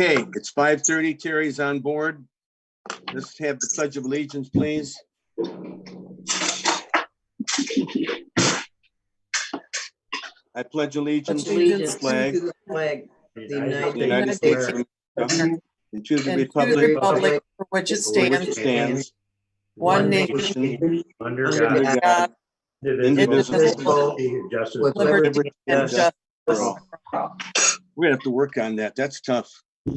Okay, it's 5:30. Terry's on board. Let's have the Pledge of Allegiance, please. I pledge allegiance to the flag to the flag of the of the United States of America and to the republic for which it for which it stands, stands, one nation, under under God, God, indivisible, justice. with liberty and justice for all. We're gonna have to work on that. That's tough. I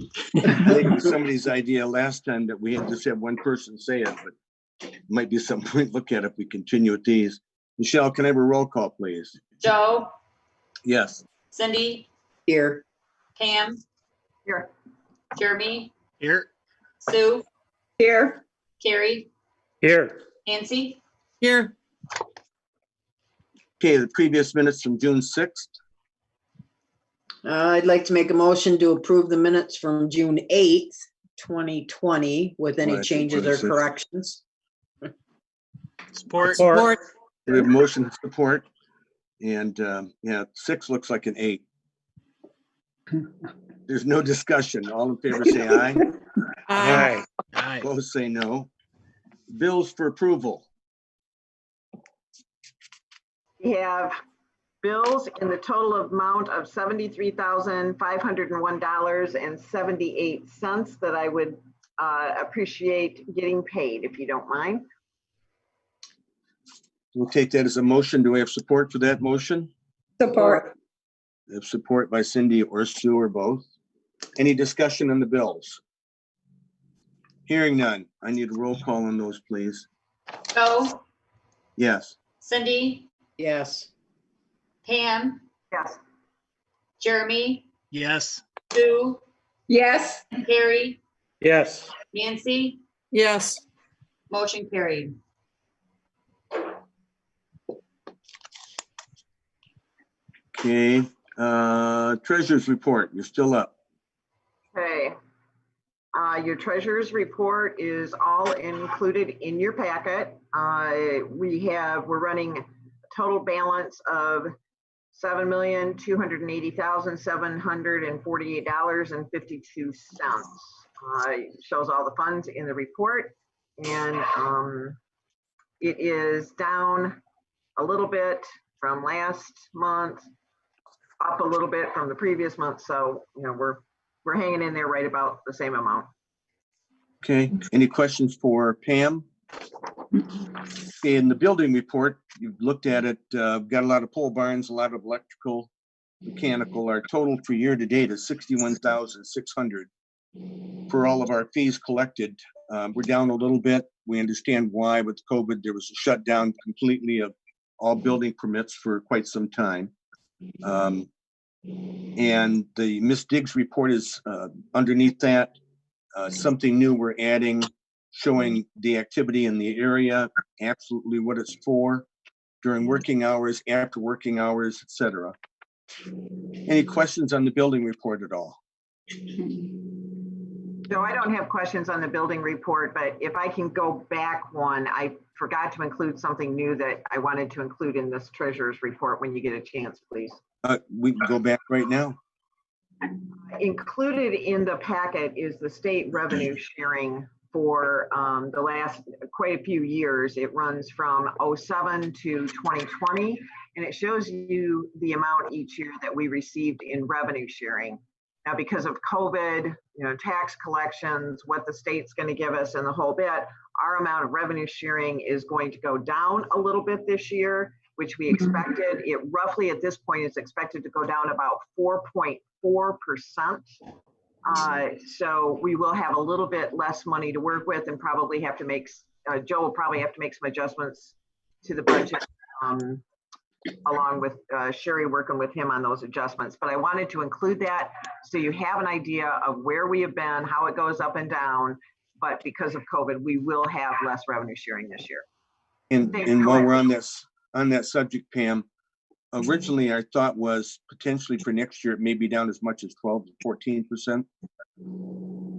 think it was somebody's idea last time that we had just have one person say it, but it might be something we look at if we continue with these. Michelle, can I have a roll call, please? Joe, Yes. Cindy, here. Pam, Here. Jeremy, Here. Sue, Here. Carrie, Here. Nancy. Here. Okay, the previous minutes from June 6th. I'd like to make a motion to approve the minutes from June 8th, 2020 with any Right, changes or 26. corrections. Support. We have motion support. And yeah, 6 looks like an 8. There's no discussion. All in favor say aye. Aye. Aye. Opposed say no. Bills for approval. We have bills in the total amount of $73,501.78 that I would appreciate getting paid, if you don't mind. We'll take that as a motion. Do we have support for that motion? Support. We have support by Cindy or Sue or both. Any discussion on the bills? Hearing none. I need a roll call on those, please. Joe, Yes. Cindy, Yes. Pam, Yes. Jeremy, Yes. Sue, Yes. Carrie, Yes. Nancy. Yes. Motion carried. Okay, treasurer's report. You're still up. Okay. Your treasurer's report is all included in your packet. We're running a total balance of $7,280,748.52. Shows all the funds in the report, and it is down a little bit from last month, up a little bit from the previous month. So, you know, we're hanging in there right about the same amount. Okay, any questions for Pam? Okay, in the building report, you've looked at it, got a lot of pole barns, a lot of electrical, mechanical. Our total for year to date is $61,600 for all of our fees collected. We're down a little bit. We understand why with COVID. There was a shutdown completely of all building permits for quite some time. And the Ms. Diggs report is underneath that. Something new we're adding, showing the activity in the area, absolutely what it's for, during working hours, after working hours, etc. Any questions on the building report at all? So I don't have questions on the building report, but if I can go back one, I forgot to include something new that I wanted to include in this treasurer's report when you get a chance, please. We can go back right now. Included in the packet is the state revenue sharing for the last quite a few years. It runs from 07 to 2020, and it shows you the amount each year that we received in revenue sharing. Now, because of COVID, you know, tax collections, what the state's going to give us and the whole bit, our amount of revenue sharing is going to go down a little bit this year, which we expected. It roughly at this point is expected to go down about 4.4%. So we will have a little bit less money to work with and probably have to make, Joe will probably have to make some adjustments to the budget along with Sherry working with him on those adjustments. But I wanted to include that so you have an idea of where we have been, how it goes up and down. But because of COVID, we will have less revenue sharing this year. And while we're on that subject, Pam, originally our thought was potentially for next year it may be down as much as 12 to 14%.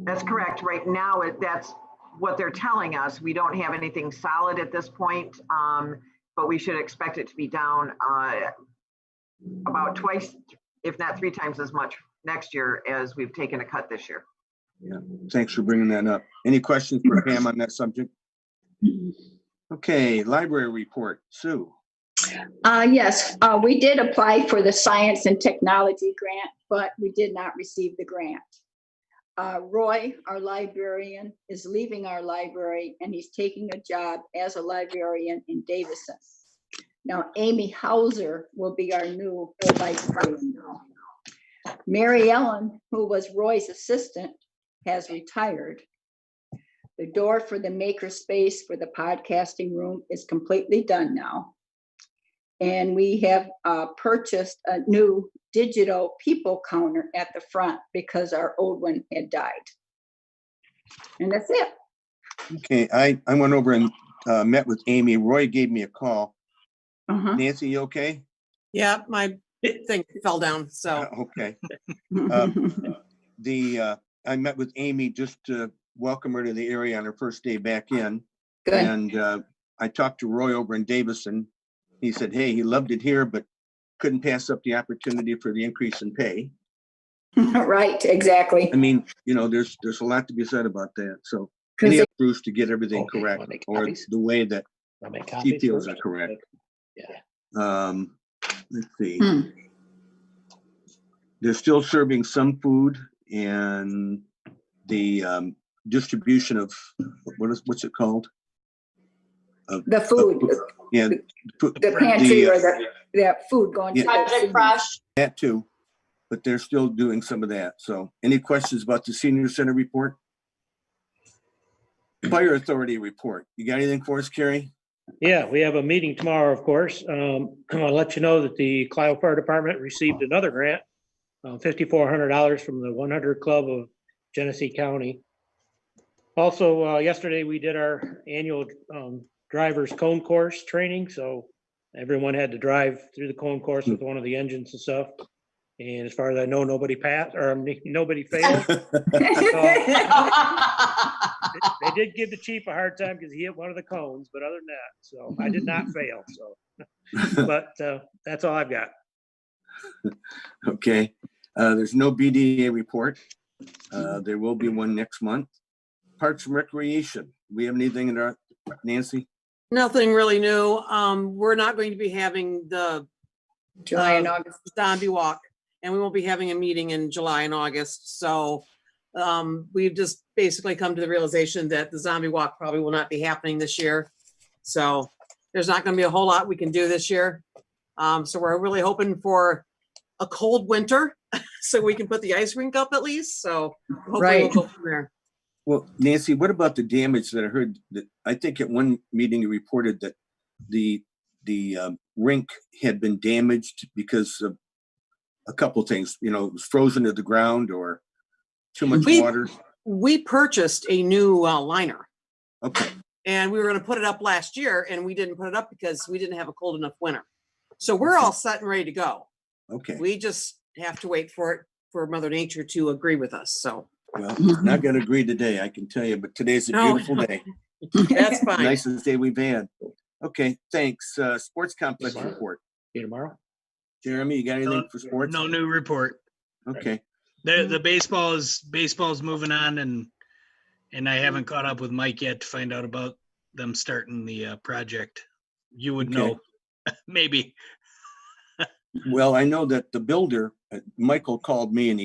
That's correct. Right now, that's what they're telling us. We don't have anything solid at this point, but we should expect it to be down about twice, if not 3 times as much next year as we've taken a cut this year. Yeah, thanks for bringing that up. Any questions for Pam on that subject? Okay, library report, Sue. Yes, we did apply for the science and technology grant, but we did not receive the grant. Roy, our librarian, is leaving our library and he's taking a job as a librarian in Davison. Now, Amy Hauser will be our new librarian now. Mary Ellen, who was Roy's assistant, has retired. The door for the maker space for the podcasting room is completely done now. And we have purchased a new digital people counter at the front because our old one had died. And that's it. Okay, I went over and met with Amy. Roy gave me a call. Uh-huh. Nancy, you okay? Yeah, my thing fell down, so. Okay. I met with Amy just to welcome her to the area on her first day back in. Good. And I talked to Roy over in Davison. He said, hey, he loved it here, but couldn't pass up the opportunity for the increase in pay. Right, exactly. I mean, you know, there's a lot to be said about that. So any of Bruce to get everything Okay, correct wanna make or copies? the way that I'll make she copies feels first. are correct. Yeah. Let's see. Hmm. They're still serving some food, and the distribution of what's it called? The food, Yeah, the pantry or that food going to Yeah. the Project seniors. Fresh. that too, but they're still doing some of that. So any questions about the senior center report? Fire authority report. You got anything for us, Carrie? Yeah, we have a meeting tomorrow, of course. I'll let you know that the Clio Fire Department received another grant, $5,400 from the 100 Club of Genesee County. Also, yesterday we did our annual driver's cone course training, so everyone had to drive through the cone course with one of the engines and stuff. And as far as I know, nobody passed or nobody failed. They did give the chief a hard time because he hit one of the cones, but other than that, so I did not fail. So, but that's all I've got. Okay. There's no BDA report. There will be one next month. Parks and Recreation. We have anything in our, Nancy? Nothing really new. We're not going to be having the July and August. zombie walk, and we won't be having a meeting in July and August. So we've just basically come to the realization that the zombie walk probably will not be happening this year. So there's not going to be a whole lot we can do this year. So we're really hoping for a cold winter so we can put the ice rink up at least. So hopefully Right. we'll go from there. Well, Nancy, what about the damage that I heard that I think at one meeting you reported that the rink had been damaged because of a couple of things, you know, it was frozen to the ground or too much water. We purchased a new liner. Okay. And we were going to put it up last year and we didn't put it up because we didn't have a cold enough winter. So we're all set and ready to go. Okay. We just have to wait for it, for Mother Nature to agree with us. So Well, not going to agree today, I can tell you, but today's a No. beautiful day. that's fine. Nicest day we've had. Okay, thanks. Sports complex Tomorrow. report. See you tomorrow. Jeremy, you got anything for sports? No new report. Okay. The baseball's moving on and I haven't caught up with Mike yet to find out about them starting the project. You would Okay. know, maybe. Well, I know that the builder, Michael called me and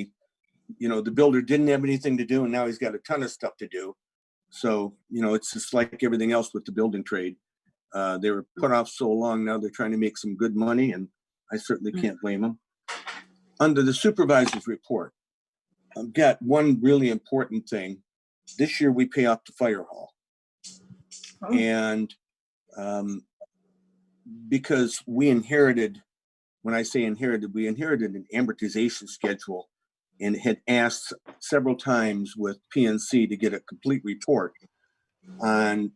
the builder didn't have anything to do and now he's got a ton of stuff to do. So, it's just like everything else with the building trade. They were put off so long. Now they're trying to make some good money and I certainly can't blame them. Under the supervisor's report, I've got one really important thing. This year we pay off the fire hall. Oh. And because we inherited, when I say inherited, we inherited an amortization schedule and had asked several times with PNC to get a complete report on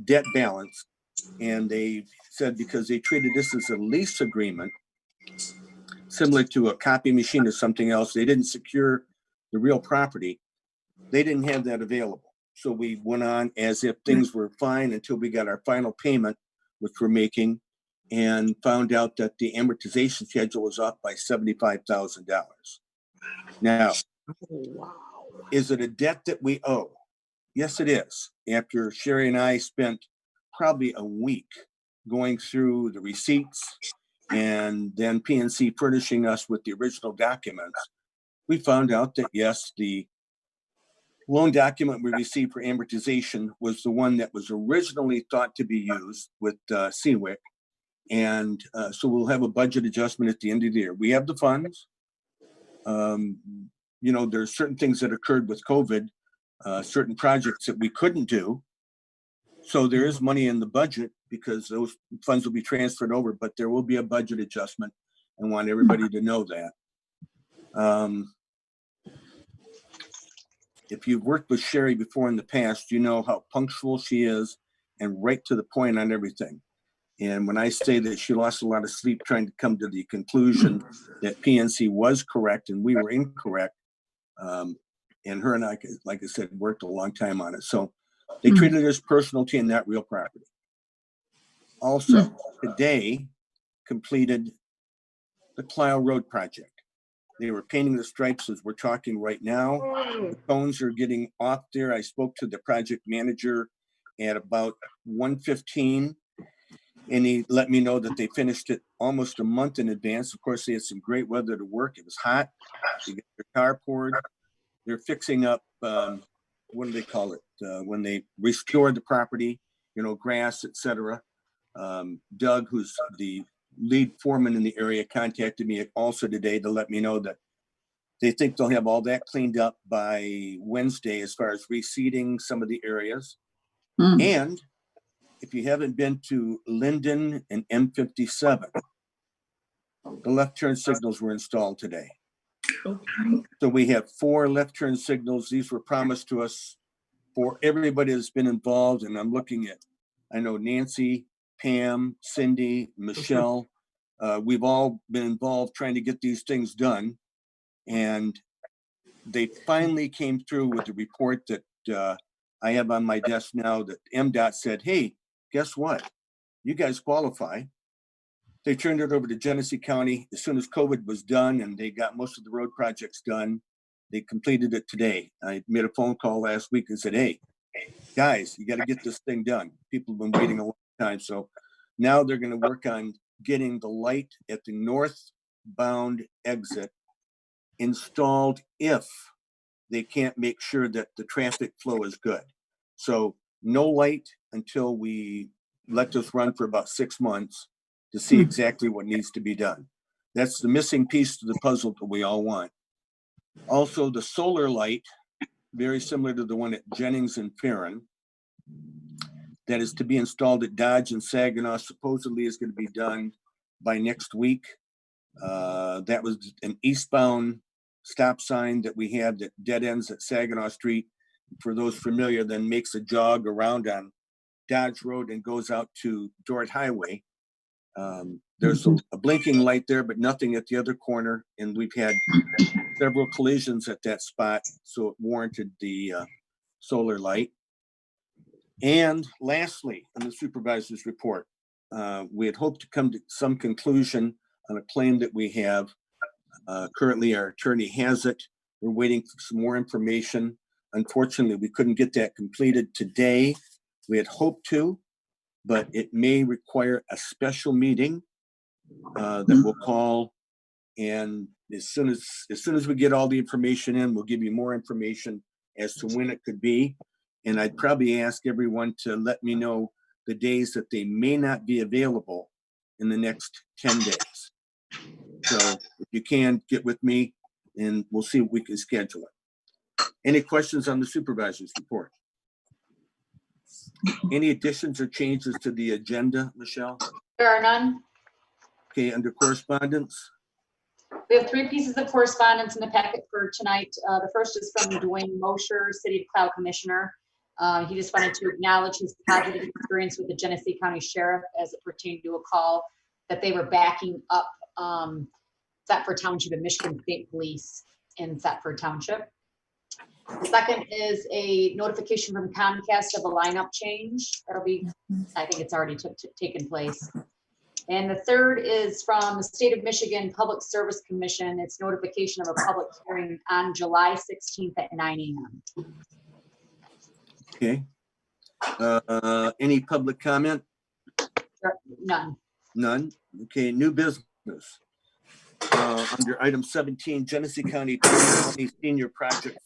debt balance. And they said because they treated this as a lease agreement, similar to a copy machine or something else, they didn't secure the real property. They didn't have that available. So we went on as if things were fine until we got our final payment, which we're making, and found out that the amortization schedule was off by $75,000. Now, Oh, wow. Is it a debt that we owe? Yes, it is. After Sherry and I spent probably a week going through the receipts and then PNC furnishing us with the original documents, we found out that yes, the loan document we received for amortization was the one that was originally thought to be used with CWIC. And so we'll have a budget adjustment at the end of the year. We have the funds. You know, there's certain things that occurred with COVID, certain projects that we couldn't do. So there is money in the budget because those funds will be transferred over, but there will be a budget adjustment. I want everybody to know that. If you've worked with Sherry before in the past, you know how punctual she is and right to the point on everything. And when I say that she lost a lot of sleep trying to come to the conclusion that PNC was correct and we were incorrect, and her and I, like I said, worked a long time on it. So they treated it as personalty and not real property. Also, today completed the Clio Road project. They were painting the stripes as we're talking right now. The cones are getting off there. I spoke to the project manager at about 1:15, and he let me know that they finished it almost a month in advance. Of course, they had some great weather to work. It was hot. They got their carport. They're fixing up, what do they call it? When they restore the property, you know, grass, etc. Doug, who's the lead foreman in the area, contacted me also today to let me know that they think they'll have all that cleaned up by Wednesday as far as reseeding some of the areas. And if you haven't been to Linden and M57, the left turn signals were installed today. So we have 4 left turn signals. These were promised to us for everybody that's been involved. And I'm looking at, I know Nancy, Pam, Cindy, Michelle, we've all been involved trying to get these things done. And they finally came through with the report that I have on my desk now that MDOT said, hey, guess what? You guys qualify. They turned it over to Genesee County as soon as COVID was done, and they got most of the road projects done. They completed it today. I made a phone call last week and said, hey, guys, you got to get this thing done. People have been waiting a long time. So now they're going to work on getting the light at the northbound exit installed if they can't make sure that the traffic flow is good. So no light until we let this run for about 6 months to see exactly what needs to be done. That's the missing piece to the puzzle that we all want. Also, the solar light, very similar to the one at Jennings and Farron, that is to be installed at Dodge and Saginaw, supposedly is going to be done by next week. That was an eastbound stop sign that we had that dead ends at Saginaw Street. For those familiar, then makes a jog around on Dodge Road and goes out to Dorrit Highway. There's a blinking light there, but nothing at the other corner. And we've had several collisions at that spot, so it warranted the solar light. And lastly, in the supervisor's report, we had hoped to come to some conclusion on a claim that we have. Currently, our attorney has it. We're waiting for some more information. Unfortunately, we couldn't get that completed today. We had hoped to, but it may require a special meeting that we'll call. And as soon as we get all the information in, we'll give you more information as to when it could be. And I'd probably ask everyone to let me know the days that they may not be available in the next 10 days. So if you can, get with me and we'll see if we can schedule it. Any questions on the supervisor's report? Any additions or changes to the agenda, Michelle? There are none. Okay, under correspondence? We have 3 pieces of correspondence in the packet for tonight. The first is from Dwayne Mosher, City of Cloud Commissioner. He just wanted to acknowledge his positive experience with the Genesee County Sheriff as it pertained to a call that they were backing up Thetford Township and Michigan State Police in Thetford Township. The second is a notification from Comcast of a lineup change. That'll be, I think it's already taken place. And the third is from the State of Michigan Public Service Commission. It's notification of a public hearing on July 16th at 9 a.m. Okay. Any public comment? None. None. Okay, new business. Under item 17, Genesee County 2020 Senior Project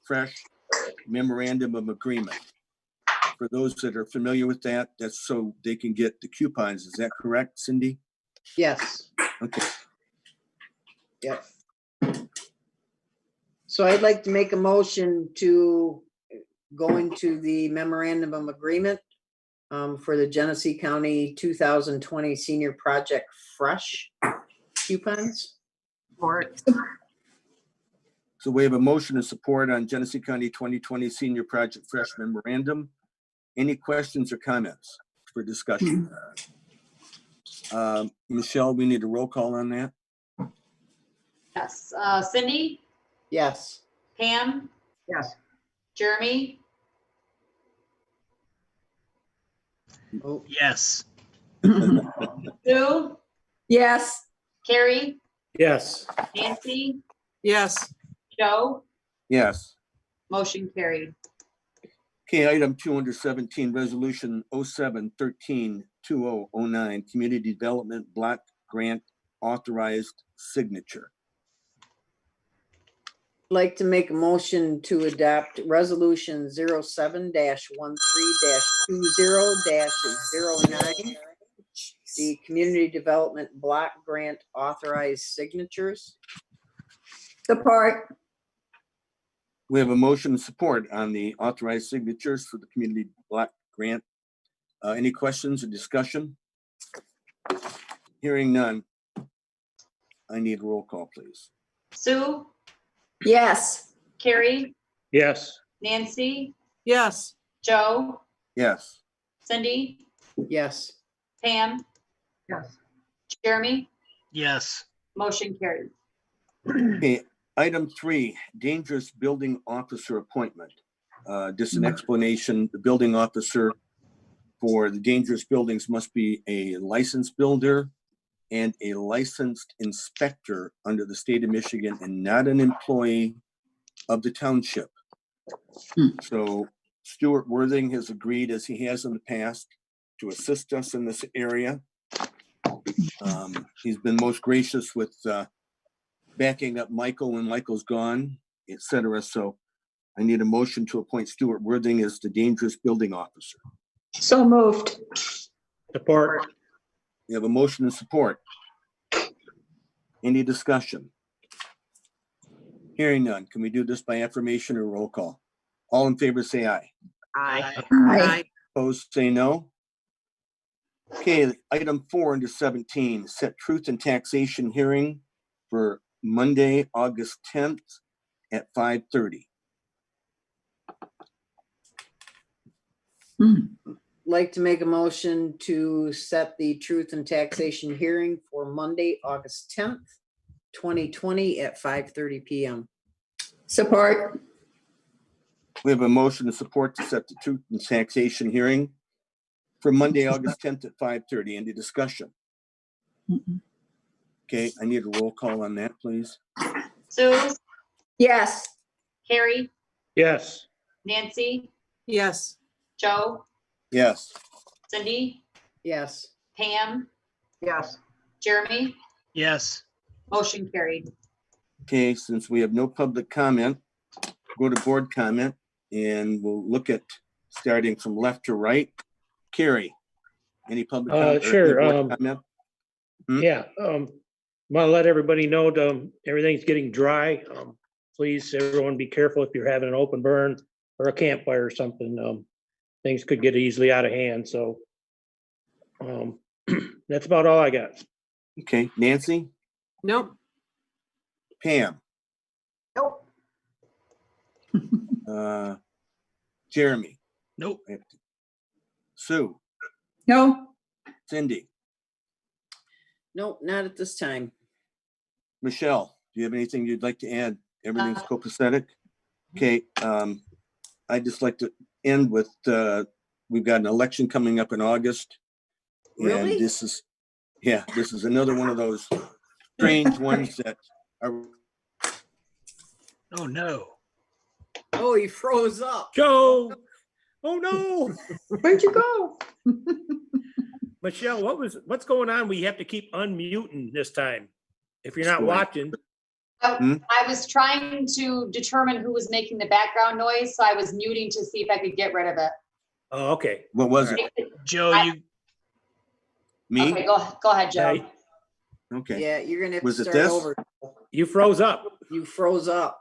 Fresh Memorandum of Agreement. For those that are familiar with that, that's so they can get the coupons. Is that correct, Cindy? Yes. Okay. Yep. So I'd like to make a motion to go into the memorandum of agreement for the Genesee County 2020 Senior Project Fresh coupons. Support. So we have a motion and support on Genesee County 2020 Senior Project Fresh Memorandum. Any questions or comments for discussion? Michelle, we need a roll call on that. Yes. Cindy, Yes. Pam, Yes. Jeremy, Oh, Yes. Sue, Yes. Carrie, Yes. Nancy, Yes. Joe, Yes. motion carried. Okay, item 217, resolution 07-13-2009, Community Development Block Grant Authorized Signature. like to make a motion to adopt resolution 07-13-20-09. The Community Development Block Grant Authorized Signatures. Support. We have a motion and support on the authorized signatures for the Community Block Grant. Any questions or discussion? Hearing none. I need a roll call, please. Sue, Yes. Carrie, Yes. Nancy, Yes. Joe, Yes. Cindy, Yes. Pam, Yes. Jeremy, Yes. motion carried. Okay, item 3, dangerous building officer appointment. Just an explanation, the building officer for the dangerous buildings must be a licensed builder and a licensed inspector under the state of Michigan and not an employee of the township. So Stuart Worthing has agreed, as he has in the past, to assist us in this area. He's been most gracious with backing up Michael when Michael's gone, etc. So I need a motion to appoint Stuart Worthing as the dangerous building officer. So moved. Support. We have a motion and support. Any discussion? Hearing none. Can we do this by affirmation or roll call? All in favor, say aye. Aye. Aye. Opposed, say no. Okay, item 4 under 17, set truth and taxation hearing for Monday, August 10th at 5:30. Like to make a motion to set the truth and taxation hearing for Monday, August 10th, 2020 at 5:30 p.m. Support. We have a motion to support to set the truth and taxation hearing for Monday, August 10th at 5:30. Any discussion? Okay, I need a roll call on that, please. Sue, Yes. Carrie, Yes. Nancy, Yes. Joe, Yes. Cindy, Yes. Pam, Yes. Jeremy, Yes. motion carried. Okay, since we have no public comment, go to board comment and we'll look at starting from left to right. Carrie, any public comment? or Sure, any board comment? Yeah, want to let everybody know everything's getting dry. Please, everyone be careful if you're having an open burn or a campfire or something. Things could get easily out of hand, so that's about all I got. Okay, Nancy, Nope. Pam, Nope. Jeremy, Nope. Sue, No. Cindy, Nope, not at this time. Michelle, do you have anything you'd like to add? Everything's copacetic? Okay, I'd just like to end with, we've got an election coming up in August. Really? And this is, yeah, this is another one of those strange ones that are, Oh, no. Oh, he froze up. Joe, oh no. Where'd you go? Michelle, what's going on? We have to keep unmuting this time. If you're not Sorry. watching, Hmm? I was trying to determine who was making the background noise, so I was muting to see if I could get rid of it. oh, okay. what was it? Joe, I- you, Me? Okay, go ahead, Joe. Hey, Okay. Yeah, you're gonna have to Was it start this? over. you froze up. You froze up.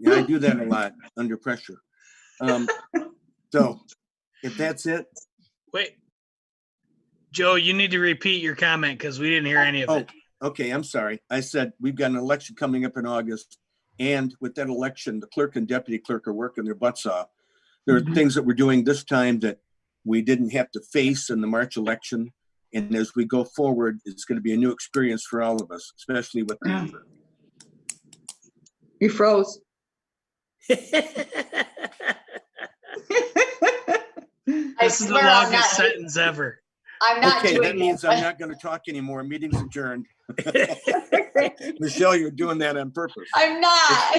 Yeah, I do that a lot under pressure. So if that's it, wait. Joe, you need to repeat your comment because we didn't hear any of oh, it. okay, I'm sorry. I said, we've got an election coming up in August. And with that election, the clerk and deputy clerk are working their butts off. There are things that we're doing this time that we didn't have to face in the March election. And as we go forward, it's going to be a new experience for all of us, especially with the, You froze. I This is the swear I'm longest not, sentence ever. I'm not okay, that doing means it. I'm not going to talk anymore. Meeting's adjourned. Michelle, you're doing that on purpose. I'm not.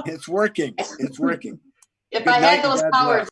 It's working. It's working. If Good I night had and those God powers,